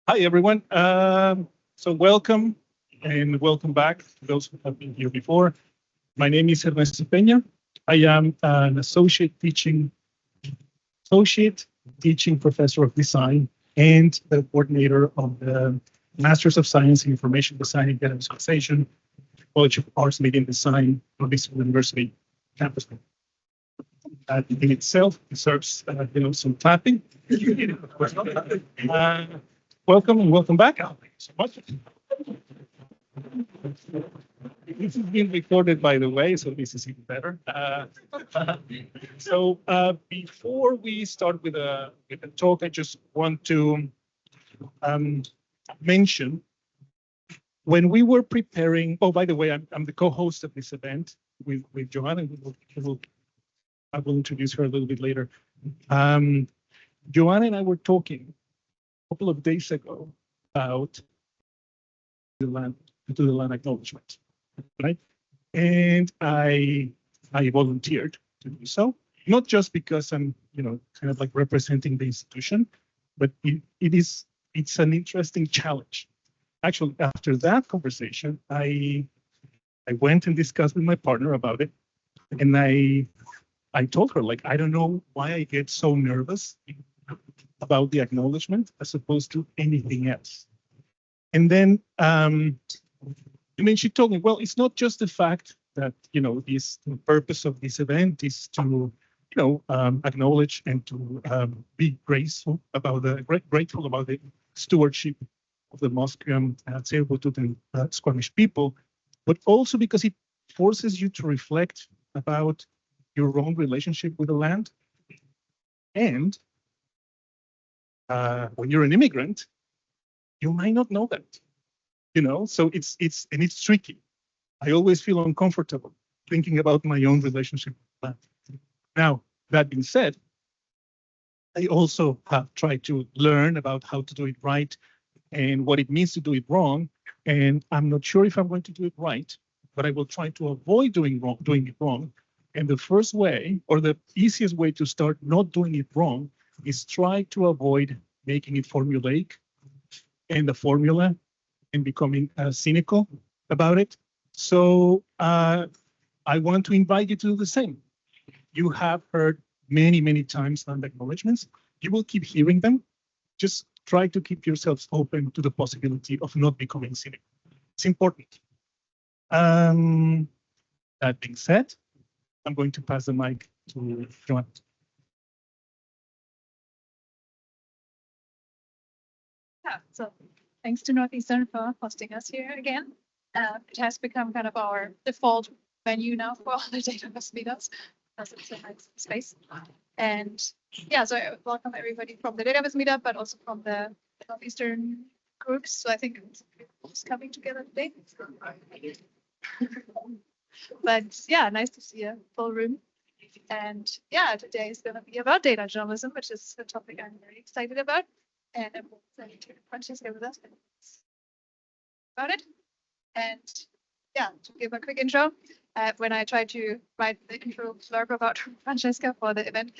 Hi, everyone. So welcome and welcome back to those who have been here before. My name is Ernesto Peña. I am an associate teaching professor of design and the coordinator of the Masters of Science in Information Design and Data Visualization, College of Arts, Media and Design of this University campus. That in itself deserves, some clapping. Welcome and welcome back. Thank you so much. This is being recorded, by the way, so this is even better. Before we start with a talk, I just want to mention when we were preparing. Oh, by the way, I'm the co-host of this event with Joanna. I will introduce her a little bit later. Joanna and I were talking a couple of days ago about the land acknowledgement, right? And I volunteered to do so, not just because I'm, kind of like representing the institution, but it's an interesting challenge. Actually, after that conversation, I went and discussed with my partner about it, and I told her, like, I don't know why I get so nervous about the acknowledgement as opposed to anything else. And then, she told me, well, it's not just the fact that, the purpose of this event is to, acknowledge and to be grateful about the stewardship of the Musqueam, Tsleil-Waututh, and Squamish people, but also because it forces you to reflect about your own relationship with the land. And when you're an immigrant, you might not know that, so it's tricky. I always feel uncomfortable thinking about my own relationship with land. Now, that being said, I also have tried to learn about how to do it right and what it means to do it wrong. And I'm not sure if I'm going to do it right, but I will try to avoid doing it wrong. And the first way, or the easiest way to start not doing it wrong, is try to avoid making it formulaic and the formula and becoming cynical about it. So I want to invite you to do the same. You have heard many, many times land acknowledgements. You will keep hearing them. Just try to keep yourselves open to the possibility of not becoming cynical. It's important. That being said, I'm going to pass the mic to Joanna. Yeah, so thanks to Northeastern for hosting us here again. It has become kind of our default venue now for all the Dataviz meetups, because it's a nice space. And yeah, so I welcome everybody from the Dataviz meetup, but also from the Northeastern groups. So I think it's coming together today. But yeah, nice to see a full room. And yeah, today is going to be about data journalism, which is a topic I'm very excited about. And I'm going to Francesca with us about it. And yeah, to give a quick intro, when I tried to write the intro blurb about Francesca for the event,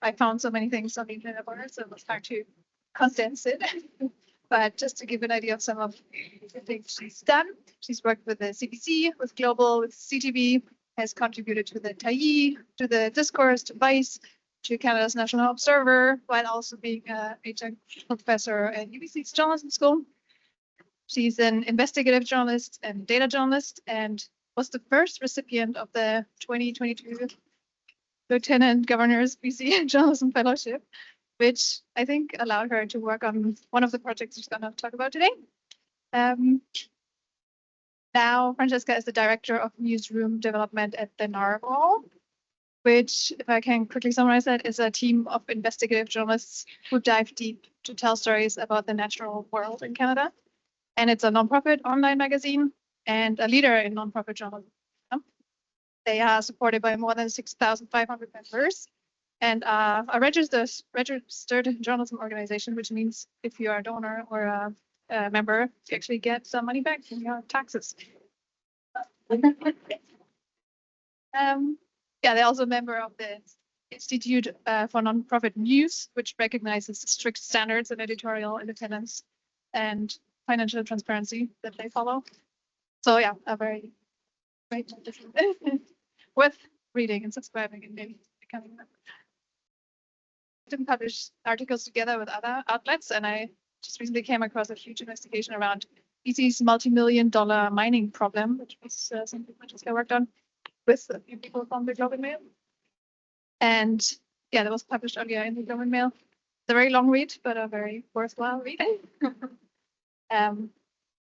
I found so many things on the internet about her, so it was hard to condense it. But just to give an idea of some of the things she's done, she's worked with the CBC, with Global, with CTV, has contributed to the Tyee, to the Discourse, to Vice, to Canada's National Observer, while also being an adjunct professor at UBC's journalism school. She's an investigative journalist and data journalist, and was the first recipient of the 2022 Lieutenant Governor's BC Journalism Fellowship, which I think allowed her to work on one of the projects she's going to talk about today. Now, Francesca is the director of newsroom development at the Narwhal, which, if I can quickly summarize that, is a team of investigative journalists who dive deep to tell stories about the natural world in Canada. And it's a nonprofit online magazine and a leader in nonprofit journalism. They are supported by more than 6,500 members and a registered journalism organization, which means if you are a donor or a member, you actually get some money back from your taxes. Yeah, they're also a member of the Institute for Nonprofit News, which recognizes strict standards in editorial independence and financial transparency that they follow. So yeah, a very great with reading and subscribing and maybe becoming a member. I didn't publish articles together with other outlets, and I just recently came across a huge investigation around BC's multi-million-dollar mining problem, which was something Francesca worked on with a few people from the Globe and Mail. And yeah, that was published earlier in the Globe and Mail. It's a very long read, but a very worthwhile read.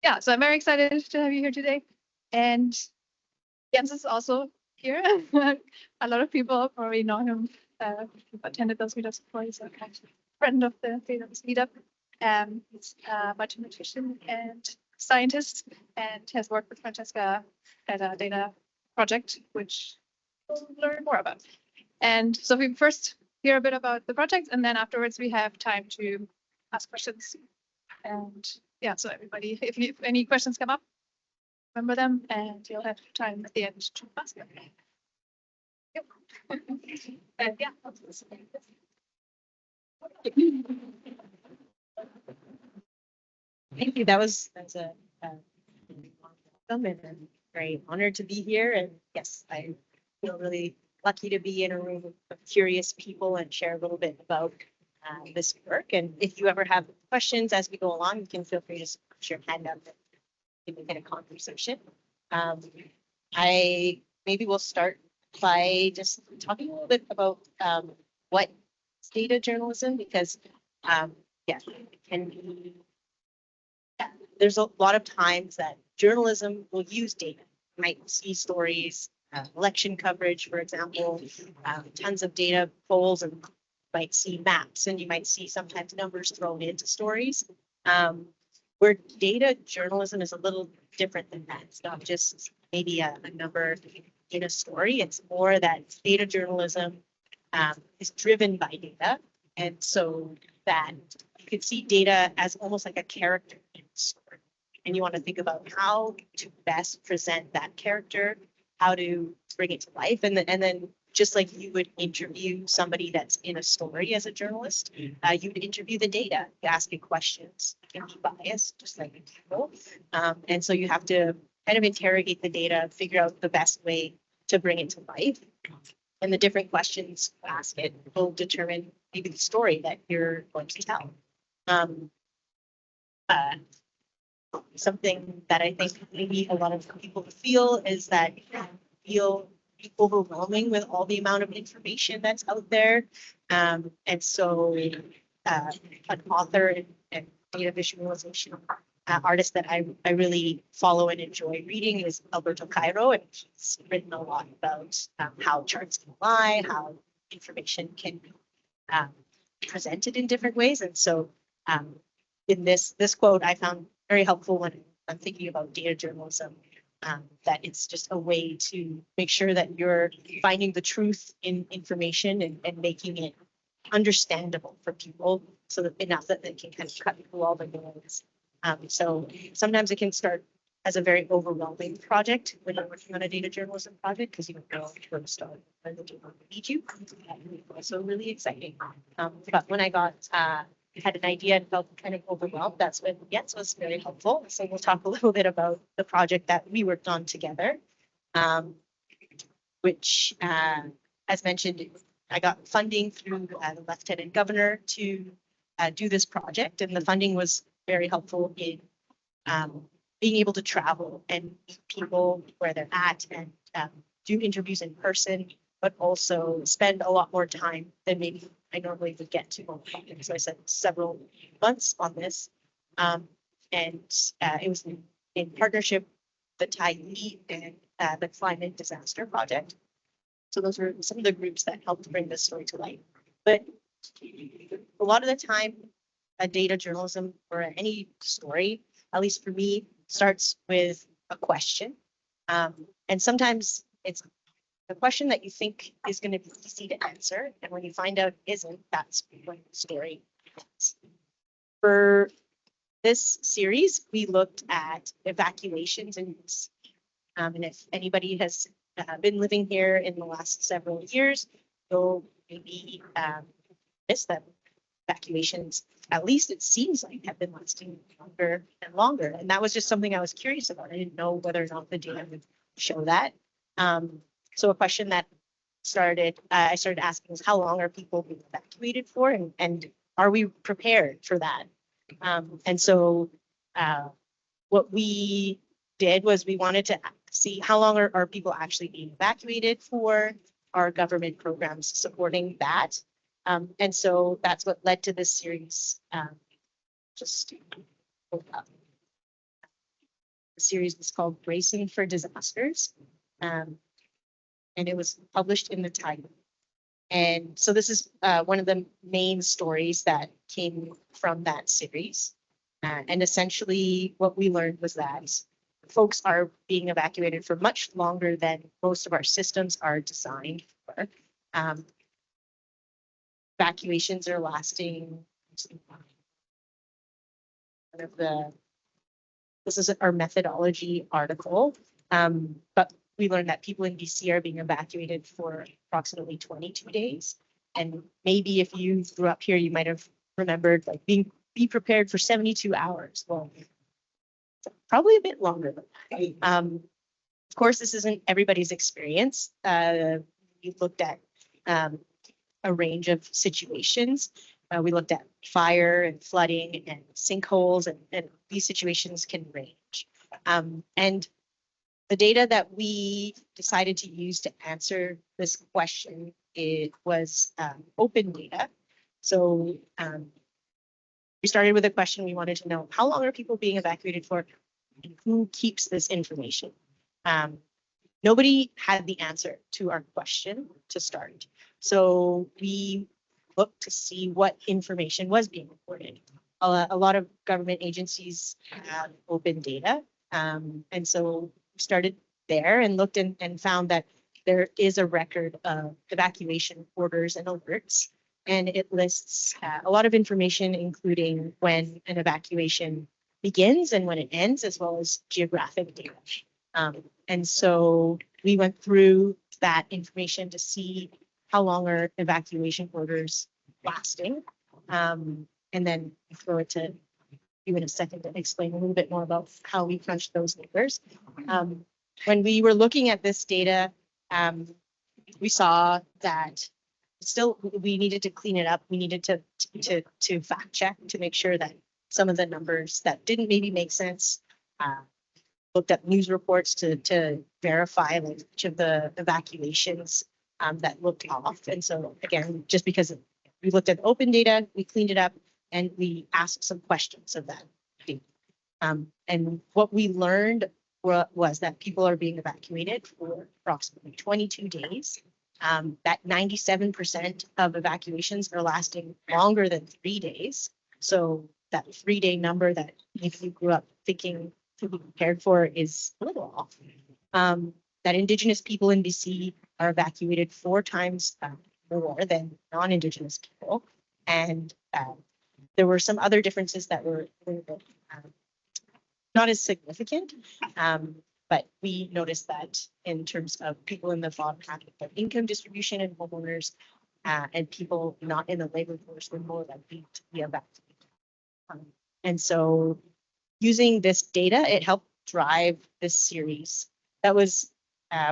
Yeah, so I'm very excited to have you here today. And Jens is also here. A lot of people probably know him, who've attended those meetups before. He's a kind of friend of the Dataviz meetup. He's a mathematician and scientist and has worked with Francesca at a data project, which we'll learn more about. And so we first hear a bit about the project, and then afterwards we have time to ask questions. And yeah, so everybody, if any questions come up, remember them, and you'll have time at the end to ask them. Yep. And yeah, I'll do this. Thank you. That's a welcome, and I'm very honored to be here. And yes, I feel really lucky to be in a room of curious people and share a little bit about this work. And if you ever have questions as we go along, you can feel free to put your hand up and make it a conversation. I maybe we'll start by just talking a little bit about what is data journalism, because yeah, it can be. There's a lot of times that journalism will use data. You might see stories, election coverage, for example, tons of data polls, and you might see maps, and you might see sometimes numbers thrown into stories. Where data journalism is a little different than that. It's not just maybe a number in a story. It's more that data journalism is driven by data. And so that you could see data as almost like a character in the story. And you want to think about how to best present that character, how to bring it to life. And then just like you would interview somebody that's in a story as a journalist, you would interview the data, you ask it questions, it can be biased, just like people. And so you have to kind of interrogate the data, figure out the best way to bring it to life. And the different questions you ask it will determine maybe the story that you're going to tell. Something that I think maybe a lot of people feel is that it can feel overwhelming with all the amount of information that's out there. And so an author and data visualization artist that I really follow and enjoy reading is Alberto Cairo, and he's written a lot about how charts can lie, how information can be presented in different ways. And so in this quote I found very helpful when I'm thinking about data journalism, that it's just a way to make sure that you're finding the truth in information and making it understandable for people, so that enough that they can kind of cut through all the noise. So sometimes it can start as a very overwhelming project when you're working on a data journalism project, because you don't know where to start, where the data will lead you. That can be also really exciting. But when I had an idea and felt kind of overwhelmed, that's when Jens was very helpful. So we'll talk a little bit about the project that we worked on together, which, as mentioned, I got funding through the Lieutenant Governor to do this project, and the funding was very helpful in being able to travel and meet people where they're at and do interviews in person, but also spend a lot more time than maybe I normally would get to on the project. So I spent several months on this, and it was in partnership with the Tyee and the Climate Disaster Project. So those were some of the groups that helped bring this story to light. But a lot of the time, a data journalism or any story, at least for me, starts with a question. And sometimes it's a question that you think is going to be easy to answer, and when you find out it isn't, that's when the story ends. For this series, we looked at evacuations in BC. And if anybody has been living here in the last several years, you'll maybe missed that evacuations, at least it seems like, have been lasting longer and longer. And that was just something I was curious about. I didn't know whether or not the data would show that. So a question that I started asking is, how long are people being evacuated for, and are we prepared for that? And so what we did was we wanted to see how long are people actually being evacuated for, our government programs supporting that. And so that's what led to this series. Just hold up. The series was called Bracing for Disasters. And it was published in the Tyee. And so this is one of the main stories that came from that series. And essentially what we learned was that folks are being evacuated for much longer than most of our systems are designed for. Evacuations are lasting. This is our methodology article, but we learned that people in BC are being evacuated for approximately 22 days. And maybe if you grew up here, you might have remembered like be prepared for 72 hours. Well, probably a bit longer than that. Of course, this isn't everybody's experience. We looked at a range of situations. We looked at fire and flooding and sinkholes, and these situations can range. And the data that we decided to use to answer this question, it was open data. So we started with a question. We wanted to know, how long are people being evacuated for, and who keeps this information? Nobody had the answer to our question to start. So we looked to see what information was being reported. A lot of government agencies have open data. And so we started there and looked and found that there is a record of evacuation orders and alerts. And it lists a lot of information, including when an evacuation begins and when it ends, as well as geographic data. And so we went through that information to see how long are evacuation orders lasting. And then throw it to you in a second to explain a little bit more about how we crunched those numbers. When we were looking at this data, we saw that still we needed to clean it up. We needed to fact check to make sure that some of the numbers that didn't maybe make sense, looked at news reports to verify like each of the evacuations that looked off. And so again, just because we looked at open data, we cleaned it up, and we asked some questions of that data. And what we learned was that people are being evacuated for approximately 22 days. That 97% of evacuations are lasting longer than 3 days. So that 3-day number that if you grew up thinking to be prepared for is a little off. That Indigenous people in BC are evacuated 4 times more than non-Indigenous people. And there were some other differences that were not as significant, but we noticed that in terms of people in the bottom half of income distribution and homeowners and people not in the labor force were more likely to be evacuated. And so using this data, it helped drive this series that was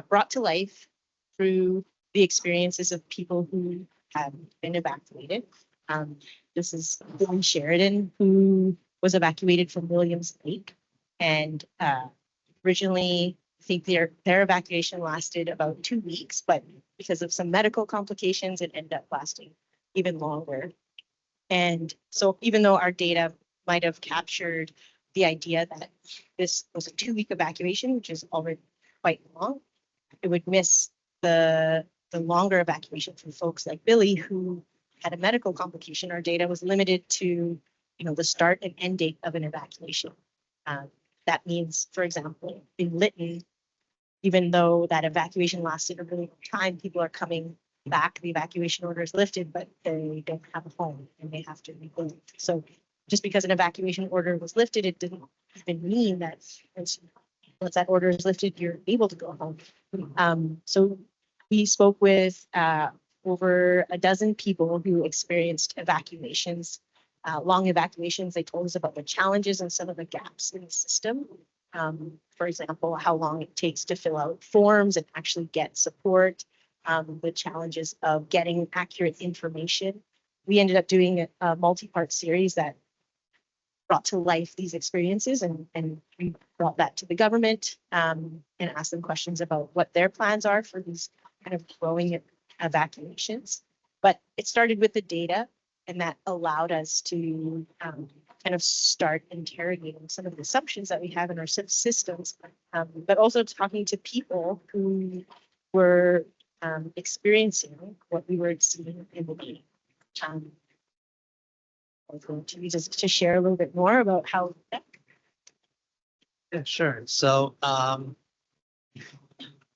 brought to life through the experiences of people who have been evacuated. This is Billy Sheridan, who was evacuated from Williams Lake. And originally, I think their evacuation lasted about 2 weeks, but because of some medical complications, it ended up lasting even longer. And so even though our data might have captured the idea that this was a 2-week evacuation, which is already quite long, it would miss the longer evacuation from folks like Billy, who had a medical complication. Our data was limited to, the start and end date of an evacuation. That means, for example, in Lytton, even though that evacuation lasted a really long time, people are coming back. The evacuation order is lifted, but they don't have a home and they have to rebuild. So just because an evacuation order was lifted, it didn't even mean that once that order is lifted, you're able to go home. So we spoke with over a dozen people who experienced evacuations, long evacuations. They told us about the challenges and some of the gaps in the system. For example, how long it takes to fill out forms and actually get support, the challenges of getting accurate information. We ended up doing a multi-part series that brought to life these experiences, and we brought that to the government and asked them questions about what their plans are for these kind of growing evacuations. But it started with the data, and that allowed us to kind of start interrogating some of the assumptions that we have in our systems, but also talking to people who were experiencing what we were seeing in the data. I'm going to just to share a little bit more about how. Yeah, sure. So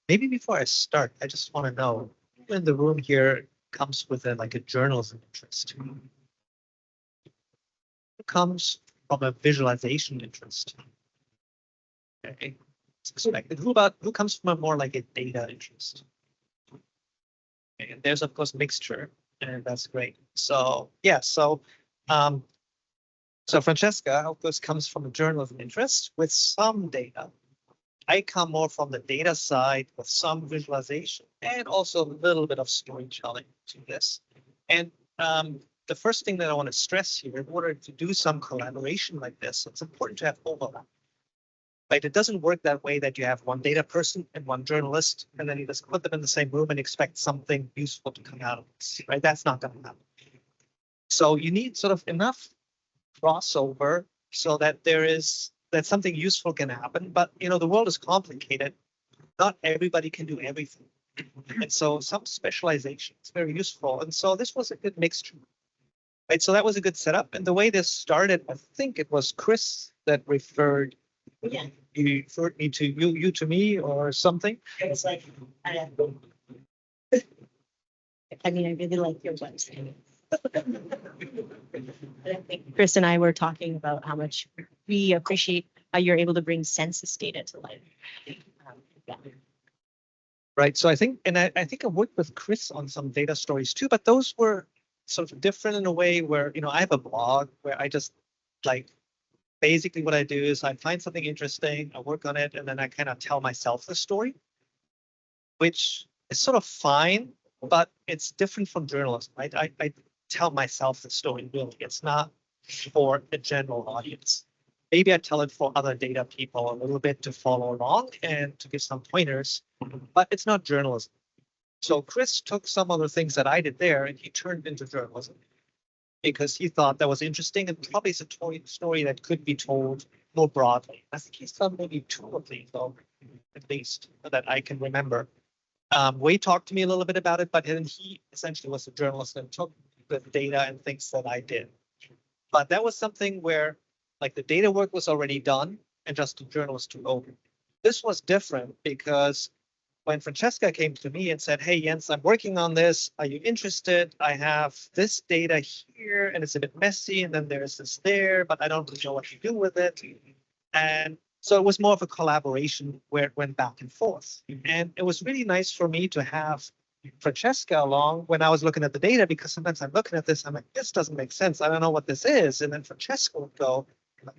maybe before I start, I just want to know who in the room here comes with like a journalism interest. Who comes from a visualization interest? Okay. Expected. Who comes from a more like a data interest? Okay. And there's of course mixture, and that's great. So yeah, so Francesca, of course, comes from a journalism interest with some data. I come more from the data side with some visualization and also a little bit of storytelling to this. And the first thing that I want to stress here, in order to do some collaboration like this, it's important to have overlap. Right? It doesn't work that way that you have one data person and one journalist, and then you just put them in the same room and expect something useful to come out of this. Right? That's not going to happen. So you need sort of enough crossover so that that something useful can happen. But you know, the world is complicated. Not everybody can do everything. And so some specialization is very useful. And so this was a good mixture. Right. So that was a good setup. And the way this started, I think it was Chris that referred you referred me to you to me or something. It's like I mean, I really like your website. I think Chris and I were talking about how much we appreciate how you're able to bring census data to life. Yeah. Right. So I think, and I think I worked with Chris on some data stories too, but those were sort of different in a way where, you know, I have a blog where I just like, basically what I do is I find something interesting, I work on it, and then I kind of tell myself the story, which is sort of fine, but it's different from journalism, right? I tell myself the story, really. It's not for a general audience. Maybe I tell it for other data people a little bit to follow along and to give some pointers, but it's not journalism. So Chris took some of the things that I did there and he turned into journalism because he thought that was interesting and probably it's a story that could be told more broadly. I think he's done maybe 2 of these, though, at least that I can remember. Wei talked to me a little bit about it, but then he essentially was a journalist and took the data and things that I did. But that was something where like the data work was already done and just the journalist took over. This was different because when Francesca came to me and said, hey, Jens, I'm working on this. Are you interested? I have this data here and it's a bit messy. And then there's this there, but I don't really know what to do with it. And so it was more of a collaboration where it went back and forth. And it was really nice for me to have Francesca along when I was looking at the data, because sometimes I'm looking at this, I'm like, this doesn't make sense. I don't know what this is. And then Francesca would go,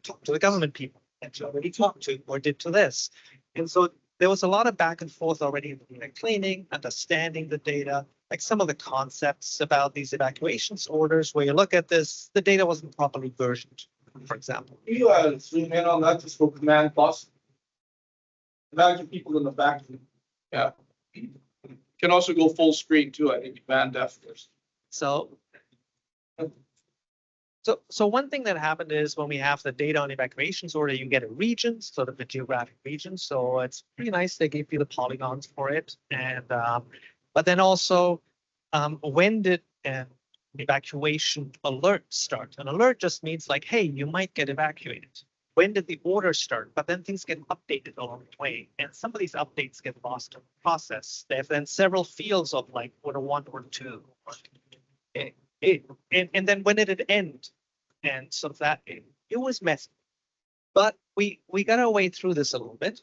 talk to the government people that you already talked to or did to this. And so there was a lot of back and forth already in the data cleaning, understanding the data, like some of the concepts about these evacuations orders where you look at this, the data wasn't properly versioned, for example. You zoom in on that just for command plus. Imagine people in the back. Yeah. You can also go full screen too. I think command F first. So one thing that happened is when we have the data on evacuations order, you get a region, sort of a geographic region. So it's pretty nice. They gave you the polygons for it. And but then also, when did an evacuation alert start? An alert just means like, hey, you might get evacuated. When did the order start? But then things get updated along the way. And some of these updates get lost in the process. They have then several fields of like order 1 or 2. And then when did it end? And so that it was messy. But we got our way through this a little bit.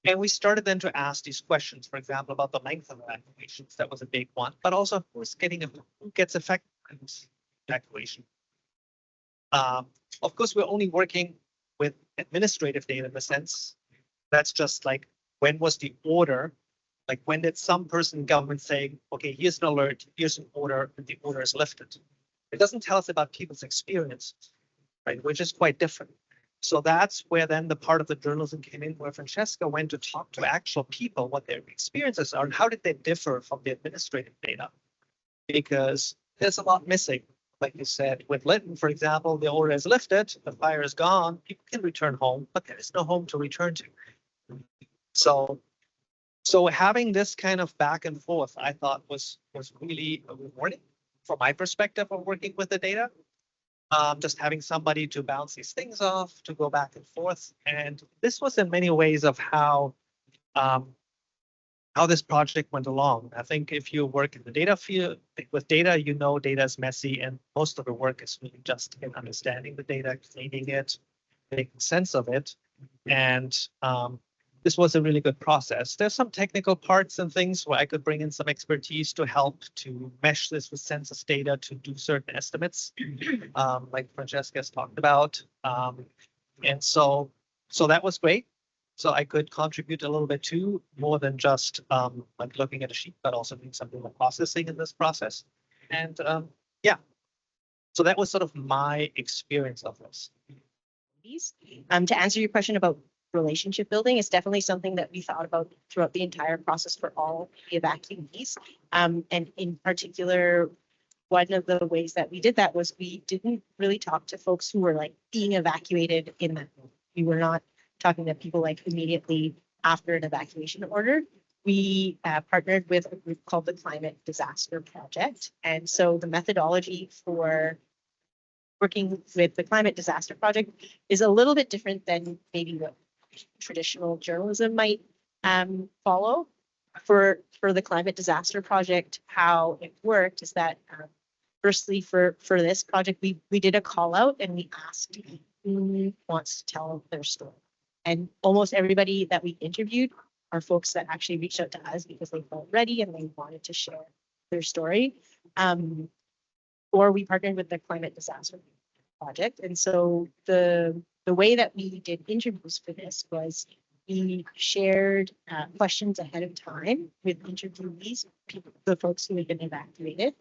And we started then to ask these questions, for example, about the length of evacuations. That was a big one, but also, of course, who gets affected by this evacuation. Of course, we're only working with administrative data in the sense that's just like, when was the order? Like, when did some person in government say, okay, here's an alert, here's an order, and the order is lifted? It doesn't tell us about people's experiences, right? Which is quite different. So that's where then the part of the journalism came in, where Francesca went to talk to actual people, what their experiences are, and how did they differ from the administrative data? Because there's a lot missing. Like you said, with Lytton, for example, the order is lifted, the fire is gone, people can return home, but there is no home to return to. So having this kind of back and forth, I thought was really rewarding from my perspective of working with the data. Just having somebody to bounce these things off, to go back and forth. And this was in many ways of how this project went along. I think if you work in the data field with data, you know data is messy, and most of the work is really just in understanding the data, cleaning it, making sense of it. And this was a really good process. There's some technical parts and things where I could bring in some expertise to help to mesh this with census data to do certain estimates, like Francesca has talked about. And so that was great. So I could contribute a little bit too, more than just like looking at a sheet, but also doing some data processing in this process. And yeah, so that was sort of my experience of this. To answer your question about relationship building, it's definitely something that we thought about throughout the entire process for all the evacuees. And in particular, one of the ways that we did that was we didn't really talk to folks who were like being evacuated in that moment. We were not talking to people like immediately after an evacuation order. We partnered with a group called the Climate Disaster Project. And so the methodology for working with the Climate Disaster Project is a little bit different than maybe what traditional journalism might follow. For the Climate Disaster Project, how it worked is that firstly for this project, we did a call out and we asked who wants to tell their story. And almost everybody that we interviewed are folks that actually reached out to us because they felt ready and they wanted to share their story. Or we partnered with the Climate Disaster Project. And so the way that we did interviews for this was we shared questions ahead of time with interviewees, the folks who had been evacuated,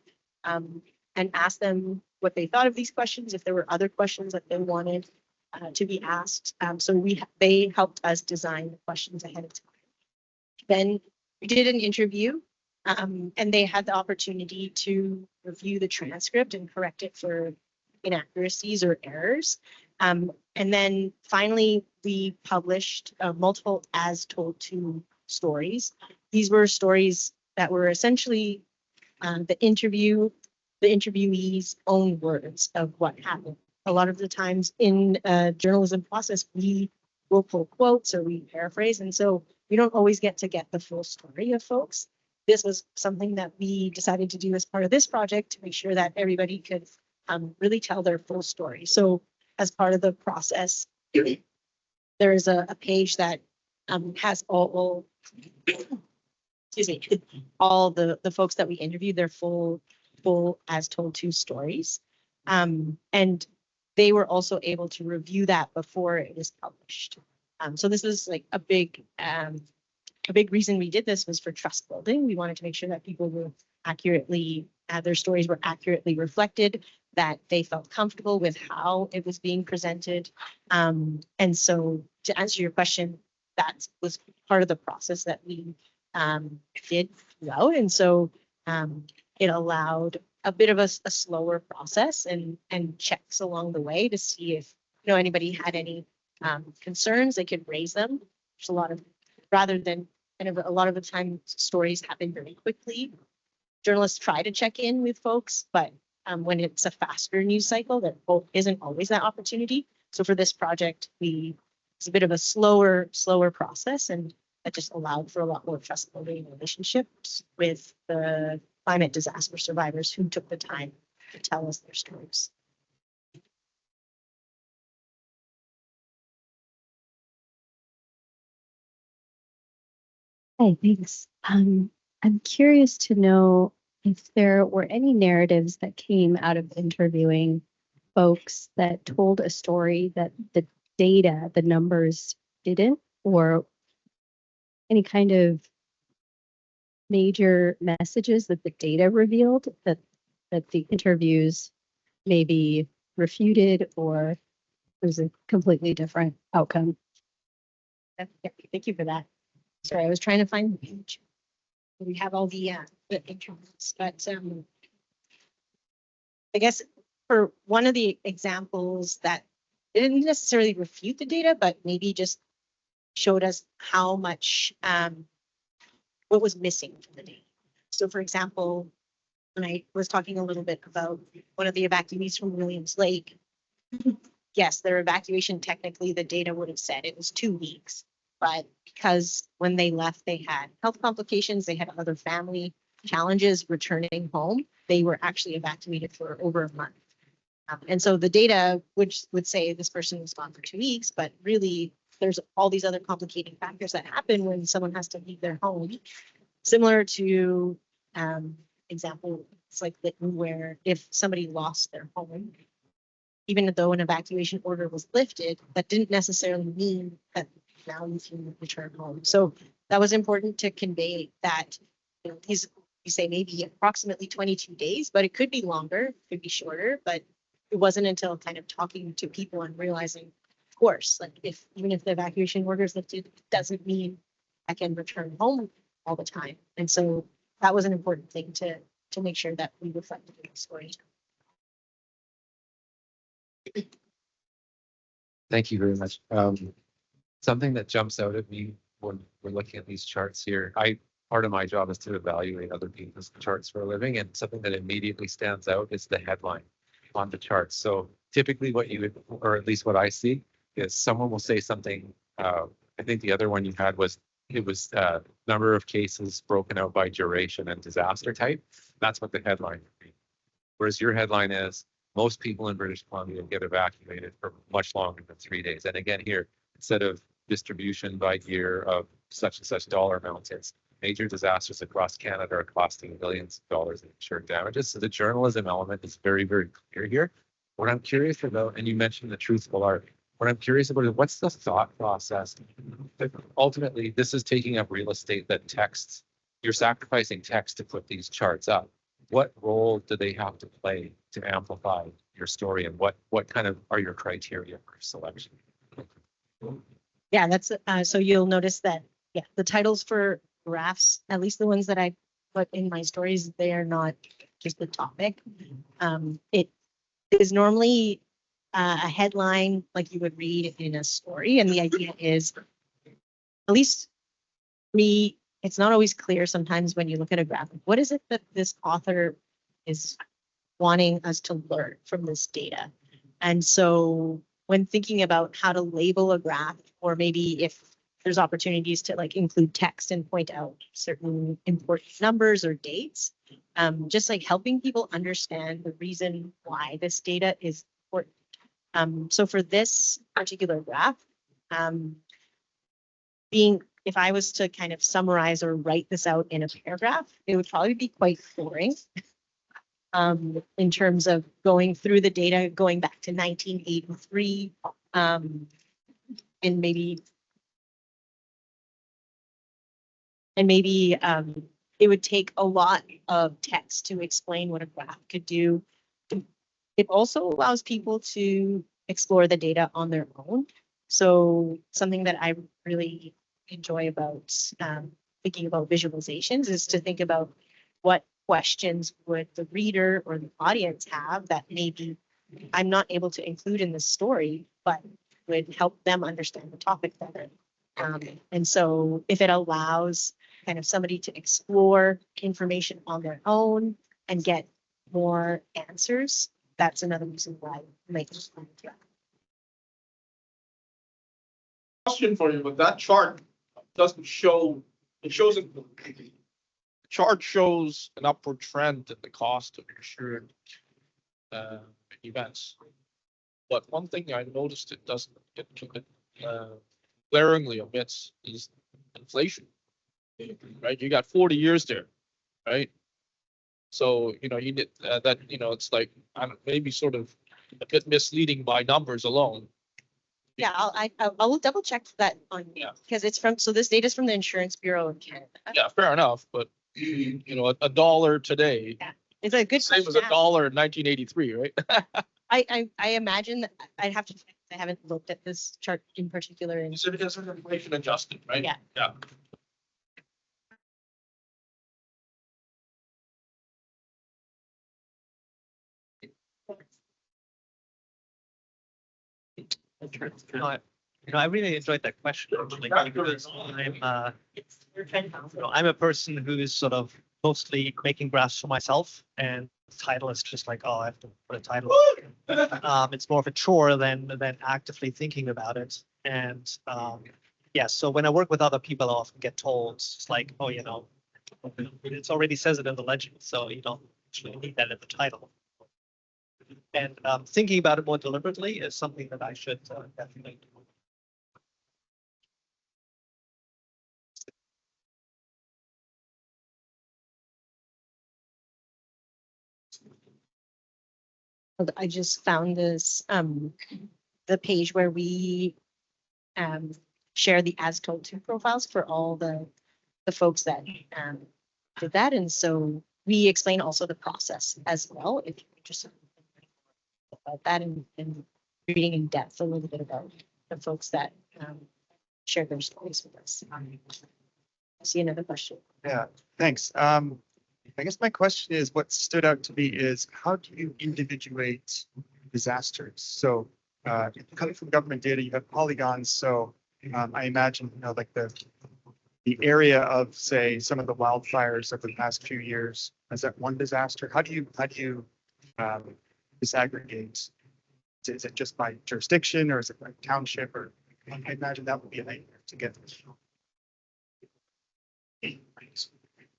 and asked them what they thought of these questions, if there were other questions that they wanted to be asked. So they helped us design the questions ahead of time. Then we did an interview, and they had the opportunity to review the transcript and correct it for inaccuracies or errors. And then finally, we published multiple as told to stories. These were stories that were essentially the interviewee's own words of what happened. A lot of the times in a journalism process, we will pull quotes or we paraphrase. And so we don't always get the full story of folks. This was something that we decided to do as part of this project to make sure that everybody could really tell their full story. So as part of the process, there is a page that has all the folks that we interviewed, their full as told to stories. And they were also able to review that before it was published. So this is like a big reason we did this was for trust building. We wanted to make sure that people were accurately, their stories were accurately reflected, that they felt comfortable with how it was being presented. And so to answer your question, that was part of the process that we did throughout. And so it allowed a bit of a slower process and checks along the way to see if anybody had any concerns, they could raise them. There's a lot of, rather than kind of a lot of the time stories happen very quickly. Journalists try to check in with folks, but when it's a faster news cycle, there isn't always that opportunity. So for this project, it's a bit of a slower process, and that just allowed for a lot more trust building relationships with the climate disaster survivors who took the time to tell us their stories. Hi, thanks. I'm curious to know if there were any narratives that came out of interviewing folks that told a story that the data, the numbers didn't, or any kind of major messages that the data revealed that the interviews maybe refuted or was a completely different outcome. Yeah, thank you for that. Sorry, I was trying to find the page. We have all the interviews, but I guess for one of the examples that didn't necessarily refute the data, but maybe just showed us how much what was missing from the data. So for example, when I was talking a little bit about one of the evacuees from Williams Lake, yes, their evacuation, technically the data would have said it was 2 weeks, but because when they left, they had health complications, they had other family challenges returning home, they were actually evacuated for over a month. And so the data would say this person was gone for 2 weeks, but really there's all these other complicating factors that happen when someone has to leave their home. Similar to example, it's like Lytton, where if somebody lost their home, even though an evacuation order was lifted, that didn't necessarily mean that now you can return home. So that was important to convey that, you know, these, you say maybe approximately 22 days, but it could be longer, could be shorter, but it wasn't until kind of talking to people and realizing, of course, like even if the evacuation order is lifted, it doesn't mean I can return home all the time. And so that was an important thing to make sure that we reflected in the story. Thank you very much. Something that jumps out at me when we're looking at these charts here, part of my job is to evaluate other people's charts for a living, and something that immediately stands out is the headline on the charts. So typically what you would, or at least what I see, is someone will say something, I think the other one you had was, it was number of cases broken out by duration and disaster type. That's what the headline would be. Whereas your headline is, most people in British Columbia get evacuated for much longer than 3 days. And again, here, instead of distribution by year of such and such dollar amounts, it's major disasters across Canada are costing billions of dollars in insured damages. So the journalism element is very, very clear here. What I'm curious about, and you mentioned the truthful art, what I'm curious about is what's the thought process? Ultimately, this is taking up real estate that texts, you're sacrificing text to put these charts up. What role do they have to play to amplify your story, and what kind of are your criteria for selection? Yeah, that's so you'll notice that, yeah, the titles for graphs, at least the ones that I put in my stories, they are not just the topic. It is normally a headline like you would read in a story, and the idea is, at least me, it's not always clear sometimes when you look at a graph, what is it that this author is wanting us to learn from this data? And so when thinking about how to label a graph, or maybe if there's opportunities to like include text and point out certain important numbers or dates, just like helping people understand the reason why this data is important. So for this particular graph, if I was to kind of summarize or write this out in a paragraph, it would probably be quite boring. In terms of going through the data, going back to 1983, and maybe it would take a lot of text to explain what a graph could do. It also allows people to explore the data on their own. So something that I really enjoy about thinking about visualizations is to think about what questions would the reader or the audience have that maybe I'm not able to include in the story, but would help them understand the topic better. And so if it allows kind of somebody to explore information on their own and get more answers, that's another reason why I make this fun. Question for you, but that chart doesn't show, it shows it. The chart shows an upward trend in the cost of insured events. But one thing I noticed it doesn't, it glaringly omits is inflation. right? You got 40 years there, right? So, you know, you did that, you know, it's like, I don't, maybe sort of a bit misleading by numbers alone. Yeah, I'll double check that on, Yeah. because it's from, so this data is from the Insurance Bureau of Canada. Yeah, fair enough, but you know, a dollar today, It's a good same as question a to ask. dollar in 1983, right? I imagine that I'd have to, I haven't looked at this chart in particular and So it's inflation adjusted, right? Yeah. Yeah. I really enjoyed that question actually, because I'm a person who is sort of mostly making graphs for myself, and the title is just like, oh, I have to put a title. It's more of a chore than actively thinking about it. And yeah, so when I work with other people, I often get told it's like, oh, you know, it already says it in the legend, so you don't actually need that in the title. And thinking about it more deliberately is something that I should definitely do. I just found this, the page where we share the as told to profiles for all the folks that did that. And so we explain also the process as well, if you're interested about that and reading in depth a little bit about the folks that shared their stories with us. I see another question. Yeah, thanks. I guess my question is, what stood out to me is, how do you individuate disasters? So coming from government data, you have polygons. So I imagine, you know, like the area of, say, some of the wildfires of the past few years, is that one disaster? How do you disaggregate? Is it just by jurisdiction, or is it by township? Or I imagine that would be a nightmare to get.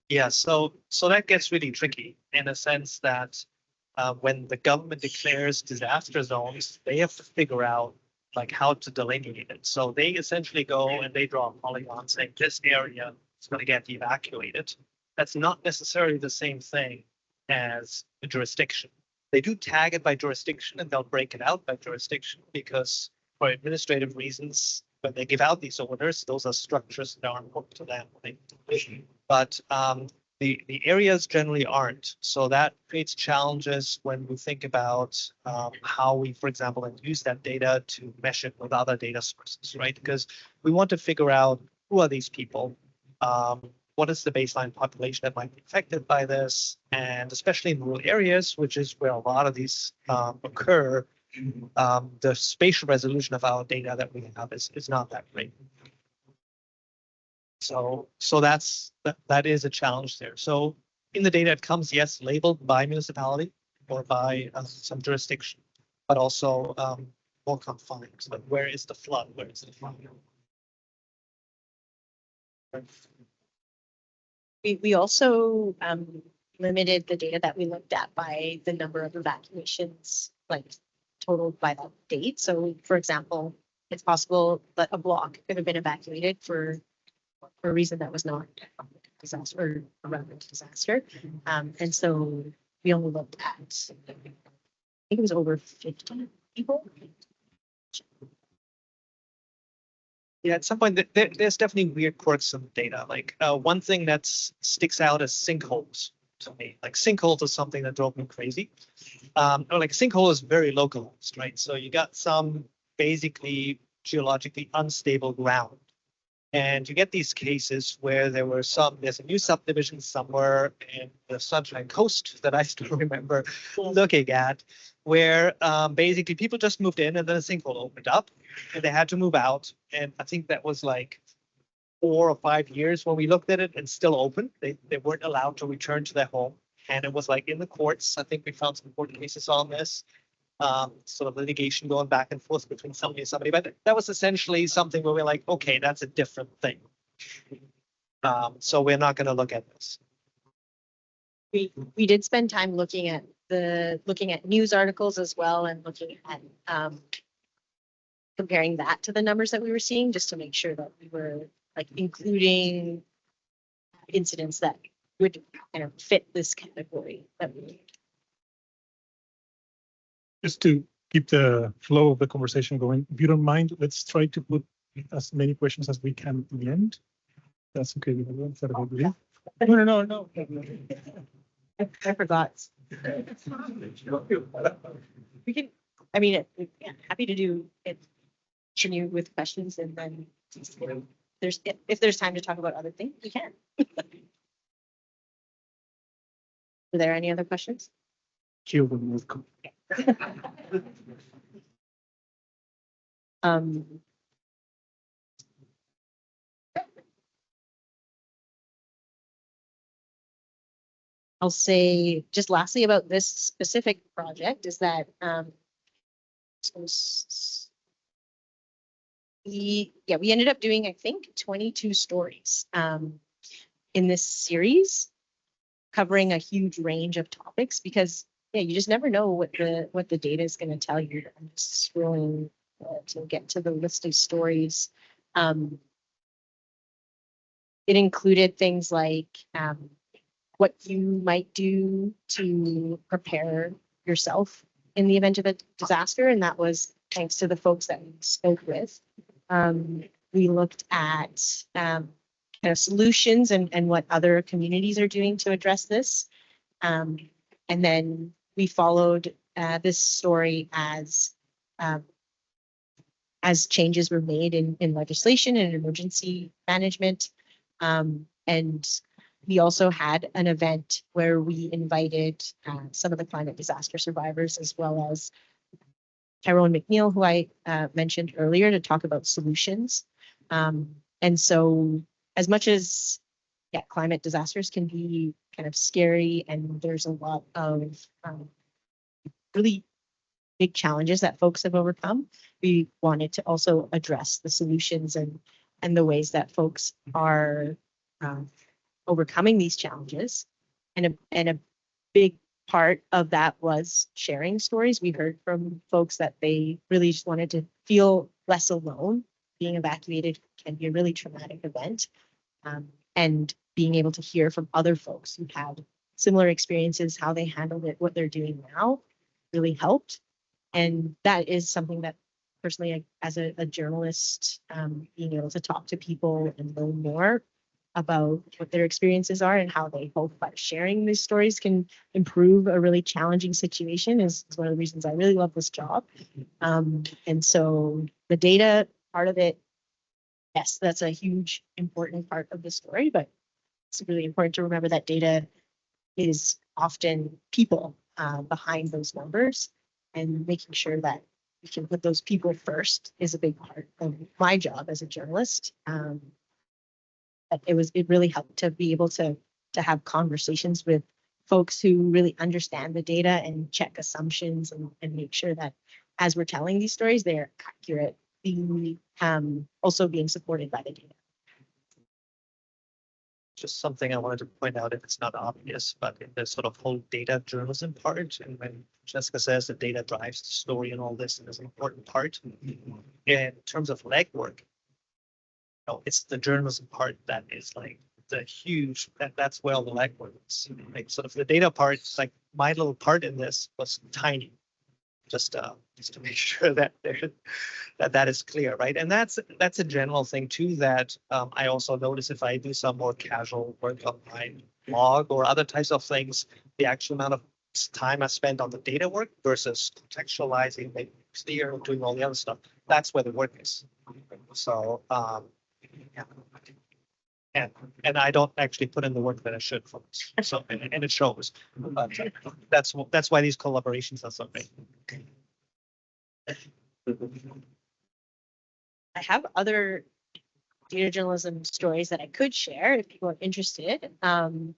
Yeah, so that gets really tricky in a sense that when the government declares disaster zones, they have to figure out like how to delineate it. So they essentially go and they draw a polygon saying this area is going to get evacuated. That's not necessarily the same thing as a jurisdiction. They do tag it by jurisdiction and they'll break it out by jurisdiction because for administrative reasons, when they give out these orders, those are structures that are important to them. But the areas generally aren't. So that creates challenges when we think about how we, for example, use that data to mesh it with other data sources, right? Because we want to figure out who are these people, what is the baseline population that might be affected by this, and especially in rural areas, which is where a lot of these occur, the spatial resolution of our data that we have is not that great. So that is a challenge there. So in the data, it comes, yes, labeled by municipality or by some jurisdiction, but also more confined. So where is the flood? Where is the flood? We also limited the data that we looked at by the number of evacuations, like totaled by that date. So for example, it's possible that a block could have been evacuated for a reason that was not a disaster or a relevant disaster. And so we only looked at, I think it was over 50 people. Yeah, at some point, there's definitely weird quirks in the data. Like one thing that sticks out is sinkholes to me. Like sinkholes is something that drove me crazy. Or like a sinkhole is very localized, right? So you got some basically geologically unstable ground. And you get these cases where there's a new subdivision somewhere in the Sunshine Coast that I still remember looking at, where basically people just moved in and then a sinkhole opened up and they had to move out. And I think that was like 4 or 5 years when we looked at it and still open. They weren't allowed to return to their home. And it was like in the courts. I think we found some court cases on this. Sort of litigation going back and forth between somebody and somebody, but that was essentially something where we're like, okay, that's a different thing. So we're not going to look at this. We did spend time looking at news articles as well and looking at comparing that to the numbers that we were seeing, just to make sure that we were like including incidents that would kind of fit this category that we. Just to keep the flow of the conversation going, if you don't mind, let's try to put as many questions as we can at the end. That's okay with everyone. Is that okay with you? No. I forgot. We can, I mean, yeah, happy to do it. Continue with questions and then if there's time to talk about other things, we can. Are there any other questions? Kill them with I'll say just lastly about this specific project is that we ended up doing, I think, 22 stories in this series, covering a huge range of topics because you just never know what the data is going to tell you. I'm just scrolling to get to the list of stories. It included things like what you might do to prepare yourself in the event of a disaster, and that was thanks to the folks that we spoke with. We looked at kind of solutions and what other communities are doing to address this. And then we followed this story as changes were made in legislation and emergency management. And we also had an event where we invited some of the climate disaster survivors, as well as Tyrone McNeil, who I mentioned earlier, to talk about solutions. And so as much as climate disasters can be kind of scary and there's a lot of really big challenges that folks have overcome, we wanted to also address the solutions and the ways that folks are overcoming these challenges. And a big part of that was sharing stories. We heard from folks that they really just wanted to feel less alone. Being evacuated can be a really traumatic event. And being able to hear from other folks who had similar experiences, how they handled it, what they're doing now, really helped. And that is something that personally, as a journalist, being able to talk to people and learn more about what their experiences are and how they hope by sharing these stories can improve a really challenging situation is one of the reasons I really love this job. And so the data part of it, yes, that's a huge important part of the story, but it's really important to remember that data is often people behind those numbers, and making sure that we can put those people first is a big part of my job as a journalist. It really helped to be able to have conversations with folks who really understand the data and check assumptions and make sure that as we're telling these stories, they're accurate, also being supported by the data. Just something I wanted to point out, if it's not obvious, but in the sort of whole data journalism part, and when Jessica says the data drives the story and all this, and is an important part in terms of legwork. It's the journalism part that is like the huge, that's where all the legwork is. Like sort of the data part, like my little part in this was tiny, just to make sure that that is clear, right? And that's a general thing too that I also notice if I do some more casual work on my blog or other types of things, the actual amount of time I spend on the data work versus contextualizing, making clear, doing all the other stuff. That's where the work is. So and I don't actually put in the work that I should for this. So and it shows. But that's why these collaborations are so great. I have other data journalism stories that I could share if people are interested,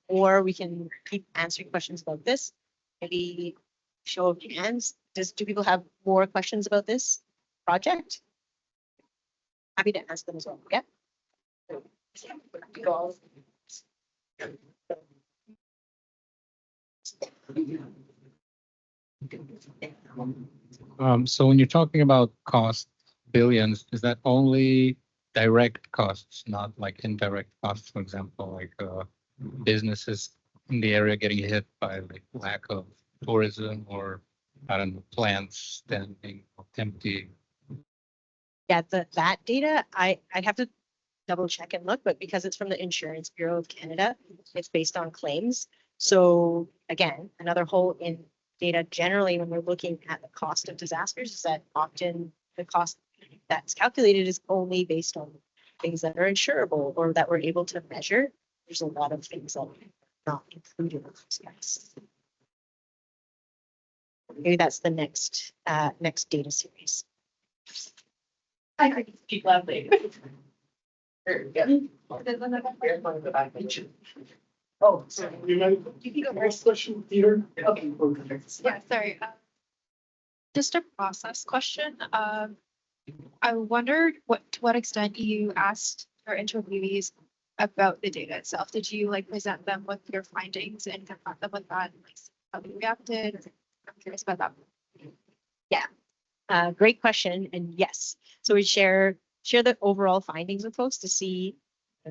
or we can keep answering questions about this. Maybe show of hands. Do people have more questions about this project? Happy to ask them as well. Yeah. So when you're talking about cost billions, is that only direct costs, not like indirect costs, for example, like businesses in the area getting hit by like lack of tourism or I don't know, plants standing empty. Yeah, that data, I'd have to double check and look, but because it's from the Insurance Bureau of Canada, it's based on claims. So again, another hole in data generally when we're looking at the cost of disasters is that often the cost that's calculated is only based on things that are insurable or that we're able to measure. There's a lot of things that are not included in those guys. Maybe that's the next data series. I could speak loudly. Oh, So you might, You can go next question, Peter? okay. Yeah, sorry. Just a process question. I wondered to what extent you asked your interviewees about the data itself. Did you like present them with your findings and confront them with that? And, like, see how they reacted? I'm curious about that. Great question. And yes, so we share the overall findings with folks to see,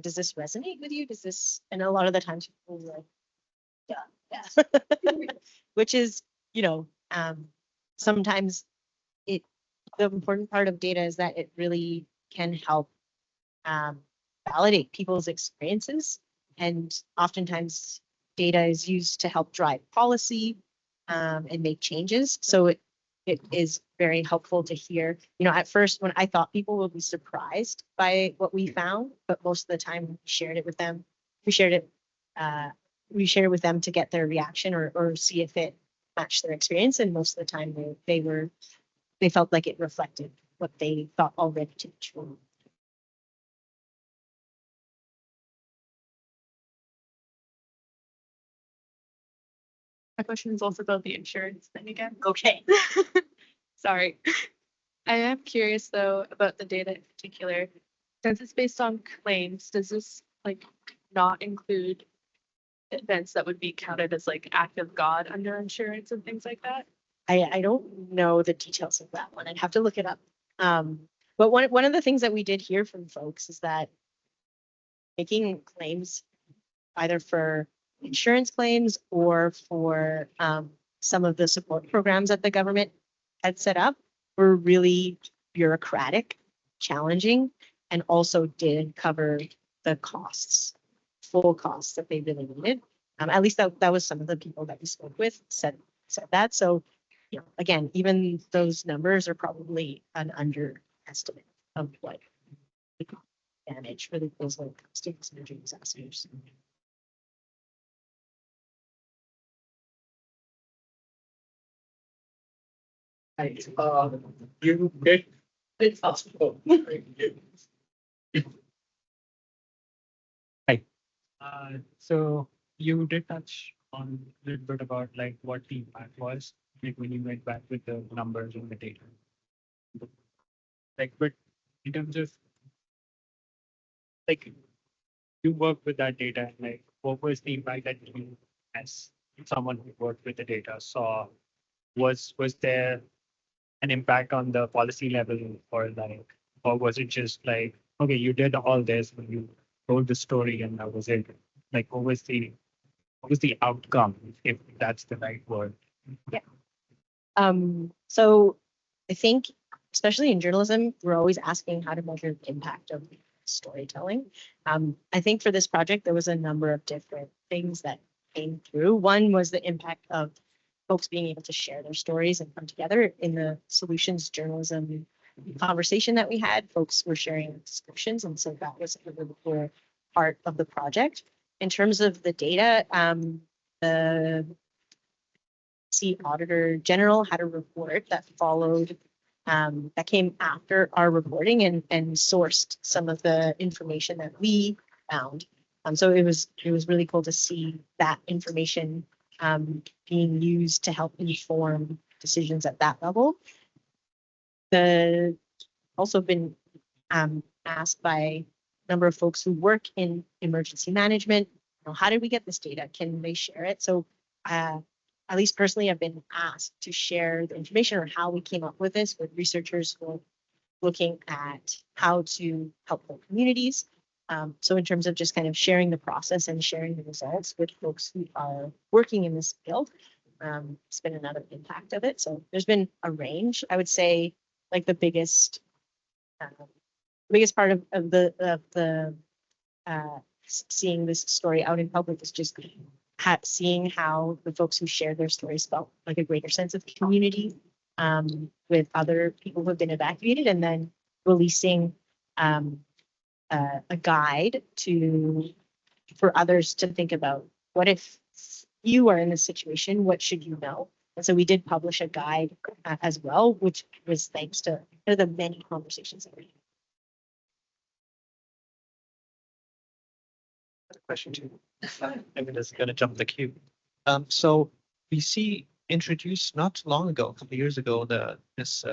does this resonate with you? Does this, and a lot of the times people are like, yeah. Which is, sometimes the important part of data is that it really can help validate people's experiences. And oftentimes data is used to help drive policy and make changes. So it is very helpful to hear, at first when I thought people would be surprised by what we found, but most of the time we shared it with them. We shared it with them to get their reaction or see if it matched their experience. And most of the time they felt like it reflected what they thought already to be true. My question is also about the insurance thing again. Okay. Sorry. I am curious though about the data in particular. Since it's based on claims, does this like not include events that would be counted as like act of God under insurance and things like that? I don't know the details of that one. I'd have to look it up. But one of the things that we did hear from folks is that making claims either for insurance claims or for some of the support programs that the government had set up were really bureaucratic, challenging, and also did cover the full costs that they really needed. At least that was some of the people that we spoke with said that. So, again, even those numbers are probably an underestimate of what damage for those like students and energy disasters. You get. It's possible. So you did touch on a little bit about like what the impact was, like when you went back with the numbers and the data. Like, but in terms of like you work with that data, and like what was the impact that you as someone who worked with the data saw? Was there an impact on the policy level or was it just like, okay, you did all this when you told the story and that was it? Like, what was the outcome, if that's the right word? So I think, especially in journalism, we're always asking how to measure the impact of storytelling. I think for this project, there was a number of different things that came through. One was the impact of folks being able to share their stories and come together in the solutions journalism conversation that we had. Folks were sharing solutions, and so that was a really cool part of the project. In terms of the data, the Auditor General had a report that followed, that came after our reporting and sourced some of the information that we found. So it was really cool to see that information being used to help inform decisions at that level. Also been asked by a number of folks who work in emergency management, how did we get this data? Can they share it? So at least personally, I've been asked to share the information or how we came up with this with researchers who are looking at how to help their communities. So in terms of just kind of sharing the process and sharing the results with folks who are working in this field, it's been another impact of it. So there's been a range. I would say like the biggest part of the seeing this story out in public is just seeing how the folks who share their stories felt like a greater sense of community with other people who have been evacuated, and then releasing a guide for others to think about what if you are in this situation, what should you know? And so we did publish a guide as well, which was thanks to the many conversations that we had. Question too. I'm just gonna jump the queue. So we see introduced not too long ago, a couple of years ago, this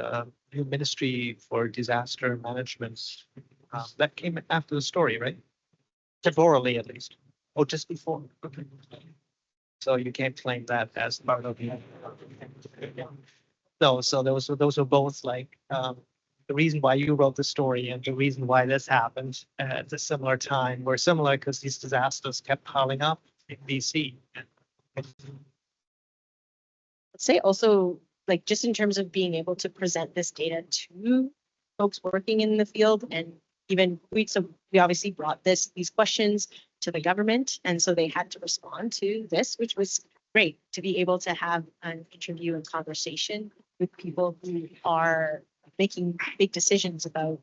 new Ministry for Disaster Management that came after the story, right? Temporally, at least, or just before. Okay. So you can't claim that as part of the. No, so those are both like the reason why you wrote the story and the reason why this happened at a similar time were similar because these disasters kept piling up in BC. I'd say also, like, just in terms of being able to present this data to folks working in the field, and even we obviously brought these questions to the government, and so they had to respond to this, which was great to be able to have an interview and conversation with people who are making big decisions about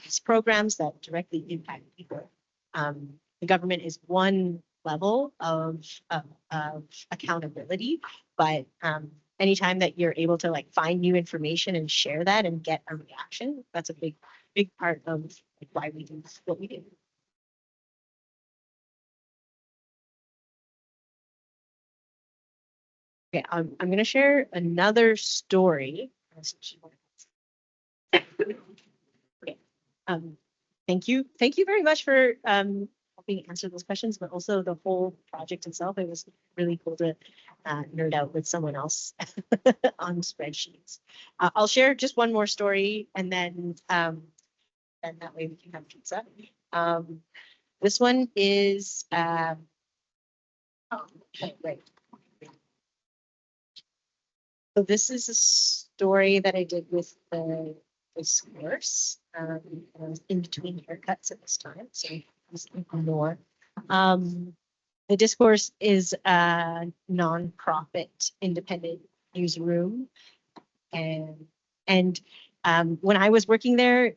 these programs that directly impact people. The government is one level of accountability, but anytime that you're able to like find new information and share that and get a reaction, that's a big part of like, why we do what we do. Okay, I'm going to share another story. Okay. Thank you very much for helping answer those questions, but also the whole project itself. It was really cool to nerd out with someone else on spreadsheets. I'll share just one more story, and then that way we can have pizza. This one is right. So this is a story that I did with the Discourse. I was in between haircuts at this time, so just ignore. The Discourse is a nonprofit independent newsroom, and when I was working there,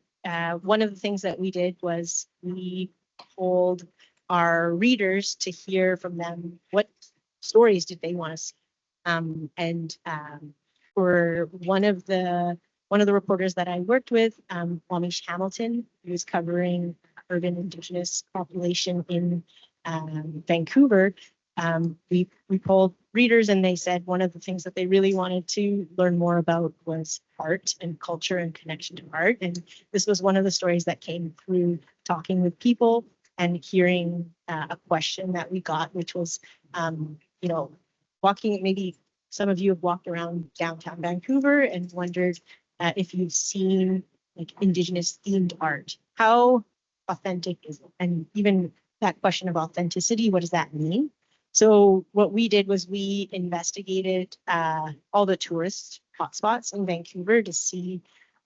one of the things that we did was we told our readers to hear from them what stories did they want to see. For one of the reporters that I worked with, Wamish Hamilton, who was covering urban Indigenous population in Vancouver, we polled readers, and they said one of the things that they really wanted to learn more about was art and culture and connection to art. And this was one of the stories that came through talking with people and hearing a question that we got, which was, walking, maybe some of you have walked around downtown Vancouver and wondered if you've seen like Indigenous themed art. How authentic is it? And even that question of authenticity, what does that mean? So what we did was we investigated all the tourist hotspots in Vancouver to see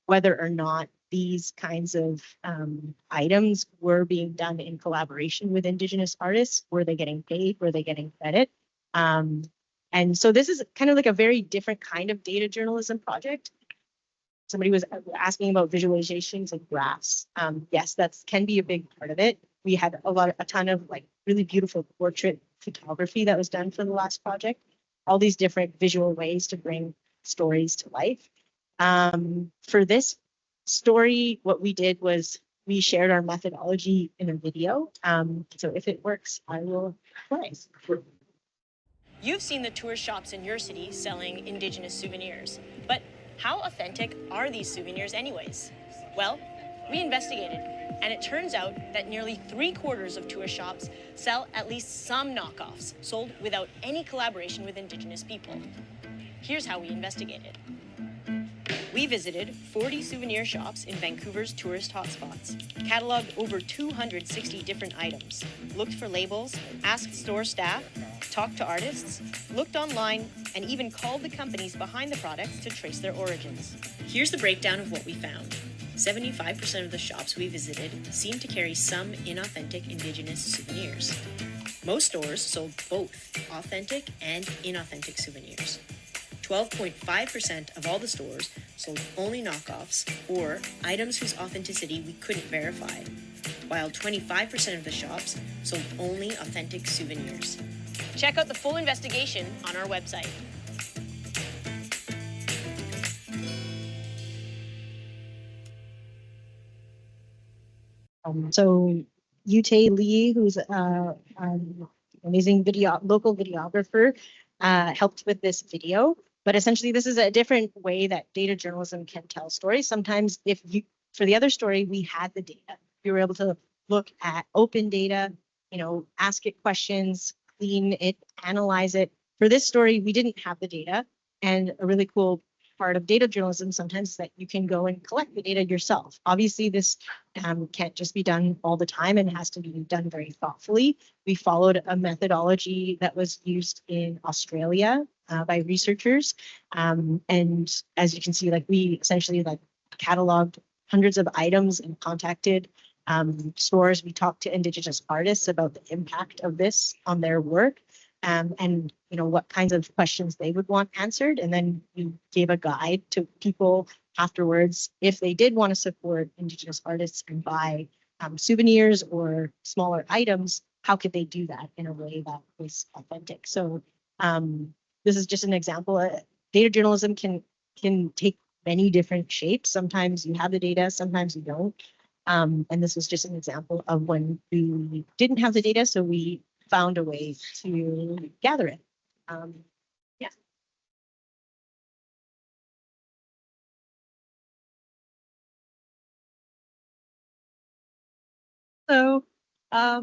whether or not these kinds of items were being done in collaboration with Indigenous artists. Were they getting paid? Were they getting credit? And so this is kind of like a very different kind of data journalism project. Somebody was asking about visualizations and graphs. Yes, that can be a big part of it. We had a ton of like really beautiful portrait photography that was done for the last project. All these different visual ways to bring stories to life. For this story, what we did was we shared our methodology in a video. So if it works, I will play. You've seen the tourist shops in your city selling Indigenous souvenirs, but how authentic are these souvenirs anyways? Well, we investigated, and it turns out that nearly 3/4 of tourist shops sell at least some knockoffs sold without any collaboration with Indigenous people. Here's how we investigated. We visited 40 souvenir shops in Vancouver's tourist hotspots, cataloged over 260 different items, looked for labels, asked store staff, talked to artists, looked online, and even called the companies behind the products to trace their origins. Here's the breakdown of what we found. 75% of the shops we visited seemed to carry some inauthentic Indigenous souvenirs. Most stores sold both authentic and inauthentic souvenirs. 12.5% of all the stores sold only knockoffs or items whose authenticity we couldn't verify, while 25% of the shops sold only authentic souvenirs. Check out the full investigation on our website. So Tyee Lee, who's amazing local videographer, helped with this video. But essentially, this is a different way that data journalism can tell stories. Sometimes for the other story, we had the data. We were able to look at open data, ask it questions, clean it, analyze it. For this story, we didn't have the data. And a really cool part of data journalism sometimes is that you can go and collect the data yourself. Obviously, this can't just be done all the time and has to be done very thoughtfully. We followed a methodology that was used in Australia by researchers. And as you can see, we essentially cataloged hundreds of items and contacted stores. We talked to Indigenous artists about the impact of this on their work. And what kinds of questions they would want answered. And then we gave a guide to people afterwards if they did want to support Indigenous artists and buy souvenirs or smaller items, how could they do that in a way that was authentic? So this is just an example. Data journalism can take many different shapes. Sometimes you have the data, sometimes you don't. And this was just an example of when we didn't have the data, so we found a way to gather it. Yeah.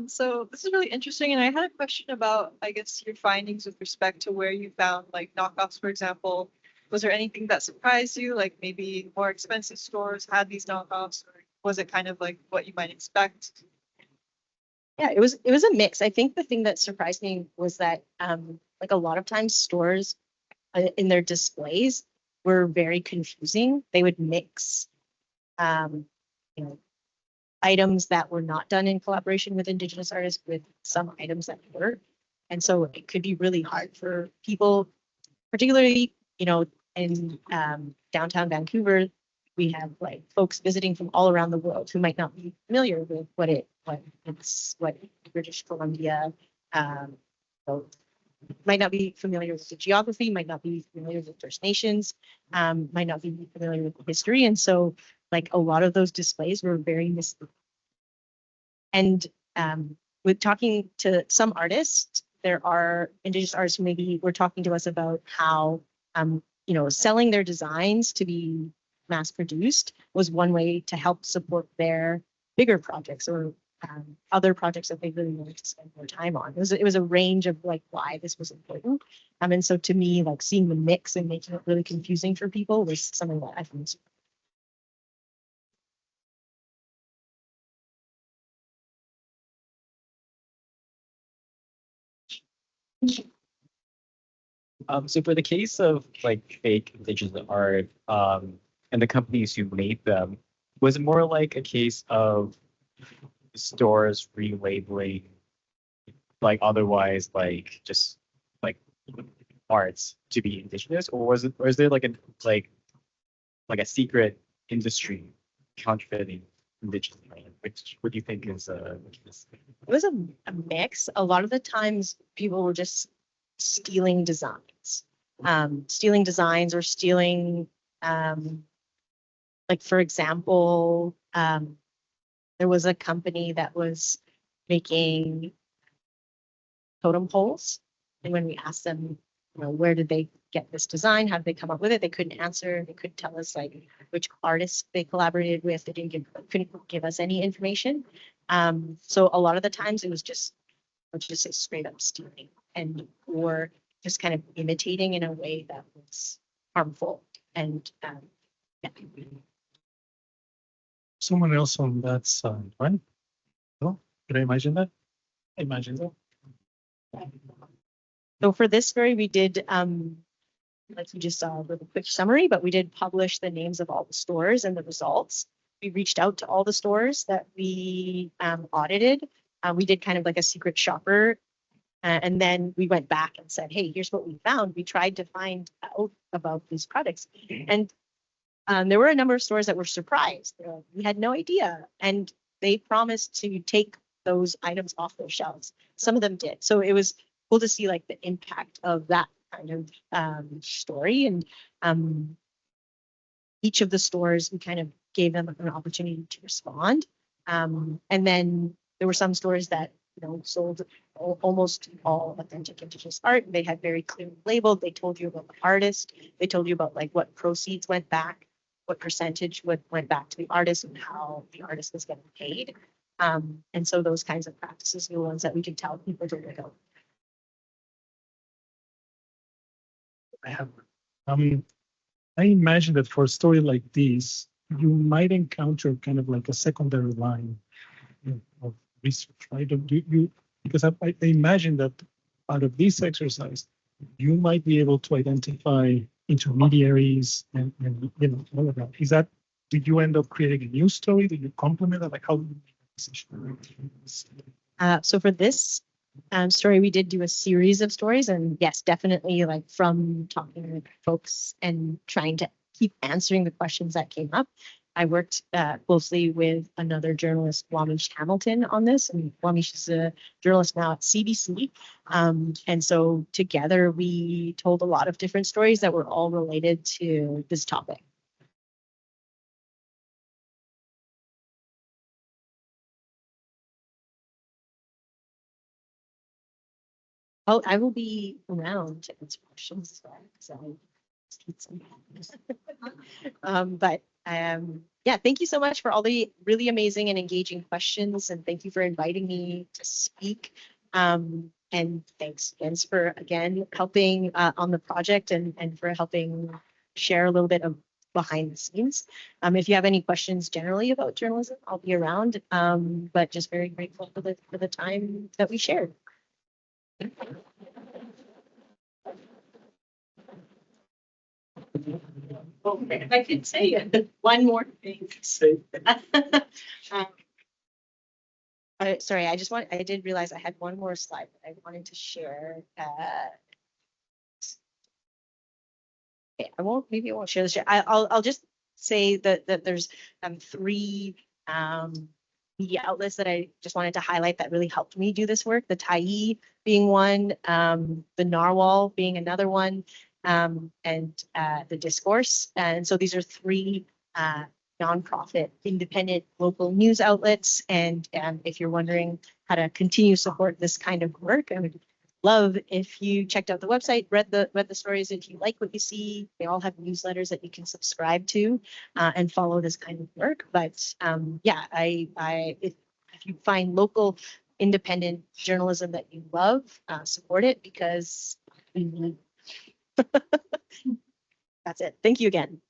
So this is really interesting, and I had a question about, I guess, your findings with respect to where you found knockoffs, for example. Was there anything that surprised you, like maybe more expensive stores had these knockoffs, or was it kind of what you might expect? Yeah, it was a mix. I think the thing that surprised me was that a lot of times stores in their displays were very confusing. They would mix items that were not done in collaboration with Indigenous artists with some items that were. And so it could be really hard for people, particularly, in downtown Vancouver, we have folks visiting from all around the world who might not be familiar with what British Columbia, might not be familiar with the geography, might not be familiar with First Nations, might not be familiar with the history. And so a lot of those displays were very misleading. And with talking to some artists, there are Indigenous artists who maybe were talking to us about how, selling their designs to be mass produced was one way to help support their bigger projects or other projects that they really wanted to spend more time on. It was a range of why this was important. And so to me, seeing the mix and making it really confusing for people was something that I found. So for the case of fake Indigenous art, and the companies who made them, was it more like a case of stores relabeling otherwise just arts to be Indigenous, or is there a secret industry counterfeiting Indigenous art? Which would you think is It was a mix. A lot of the times people were just stealing designs or stealing, for example, there was a company that was making totem poles. And when we asked them, where did they get this design? How did they come up with it? They couldn't answer. They couldn't tell us which artists they collaborated with. They couldn't give us any information. So a lot of the times it was just, let's just say, straight up stealing or just kind of imitating in a way that was harmful. And Someone else on that side, right? Oh, did I imagine that? I imagine that. So for this story, we did, like you just saw, a little quick summary, but we did publish the names of all the stores and the results. We reached out to all the stores that we audited. We did kind of like a secret shopper. And then we went back and said, hey, here's what we found. We tried to find out about these products. And there were a number of stores that were surprised. We had no idea. And they promised to take those items off their shelves. Some of them did. So it was cool to see like the impact of that kind of story. And each of the stores, we kind of gave them an opportunity to respond. And then there were some stores that sold almost all authentic Indigenous art. They had very clearly labeled. They told you about the artist. They told you about like what proceeds went back, what percentage went back to the artist, and how the artist was getting paid. And so those kinds of practices were ones that we could tell people to look out. I have. I imagine that for a story like this, you might encounter kind of like a secondary line of research, right? Because I imagine that out of this exercise, you might be able to identify intermediaries and all of that. Is that, did you end up creating a new story? Did you complement it? Like how did you make that decision? So for this story, we did do a series of stories, and yes, definitely like from talking with folks and trying to keep answering the questions that came up. I worked closely with another journalist, Wamish Hamilton, on this, and Wamish is a journalist now at CBC. And so together we told a lot of different stories that were all related to this topic. Oh, I will be around to answer questions as well, because I just need some. Yeah, thank you so much for all the really amazing and engaging questions, and thank you for inviting me to speak. And thanks, Jens, for again helping on the project and for helping share a little bit of behind the scenes. If you have any questions generally about journalism, I'll be around. But just very grateful for the time that we shared. Okay, if I could say one more thing. Sorry, I did realize I had one more slide that I wanted to share. Okay, maybe I won't share this. I'll just say that there's three media outlets that I just wanted to highlight that really helped me do this work. The Tyee being one, the Narwhal being another one, and the Discourse. And so these are three nonprofit, independent local news outlets. And if you're wondering how to continue to support this kind of work, I would love if you checked out the website, read the stories. If you like what you see, they all have newsletters that you can subscribe to and follow this kind of work. But yeah, if you find local independent journalism that you love, support it, because we need. That's it. Thank you again.